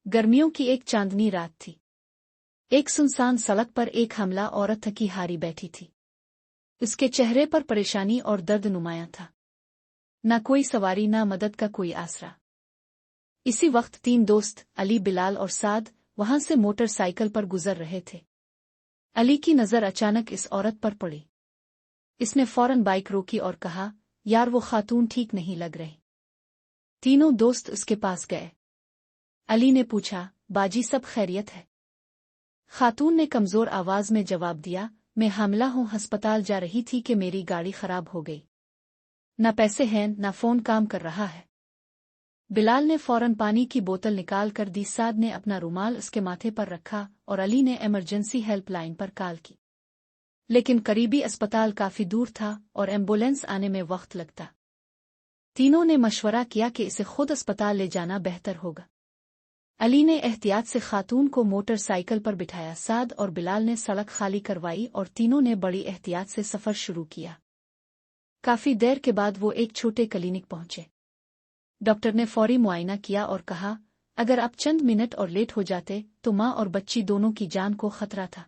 गर्मियों की एक चांदनी रात थी। एक सुनसान सड़क पर एक हमला औरत थकी हारी बैठी थी। उसके चेहरे पर परेशानी और दर्द नुमाया था। न कोई सवारी, न मदद का कोई आसरा। इसी वक्त 3 दोस्त अली, बिलाल और साद वहां से मोटरसाइकिल पर गुजर रहे थे। अली की नजर अचानक इस औरत पर पड़ी। इसने फौरन बाइक रोकी और कहा, यार वो खातून ठीक नहीं लग रही। तीनों दोस्त उसके पास गए। अली ने पूछा, बाजी सब खैरियत है? खातून ने कमजोर आवाज में जवाब दिया, मैं हामिला हूं, अस्पताल जा रही थी कि मेरी गाड़ी खराब हो गई। न पैसे हैं, न फोन काम कर रहा है। बिलाल ने फौरन पानी की बोतल निकाल कर दी। साद ने अपना रुमाल उसके माथे पर रखा और अली ने इमरजेंसी हेल्पलाइन पर कॉल की। लेकिन करीबी अस्पताल काफी दूर था और एम्बुलेंस आने में वक्त लगता। तीनों ने मशवरा किया कि इसे खुद अस्पताल ले जाना बेहतर होगा। अली ने एहतियात से खातून को मोटरसाइकिल पर बिठाया। साद और बिलाल ने सड़क खाली करवाई और तीनों ने बड़ी एहतियात से सफर शुरू किया। काफी देर के बाद वो एक छोटे क्लिनिक पहुंचे। डॉक्टर ने फौरी मुआयना किया और कहा, अगर आप चंद मिनट और लेट हो जाते तो मां और बच्ची दोनों की जान को खतरा था।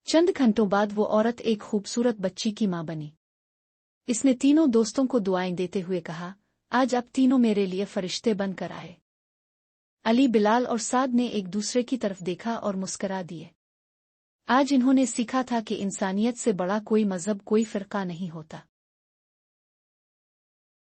चंद घंटों बाद वो औरत एक खूबसूरत बच्ची की मां बनी। इसने तीनों दोस्तों को दुआएं देते हुए कहा, आज आप तीनों मेरे लिए फरिश्ते बनकर आए। अली, बिलाल और साद ने एक दूसरे की तरफ देखा और मुस्करा दिए। आज इन्होंने सीखा था कि इंसानियत से बड़ा कोई मजहब, कोई फिरका नहीं होता।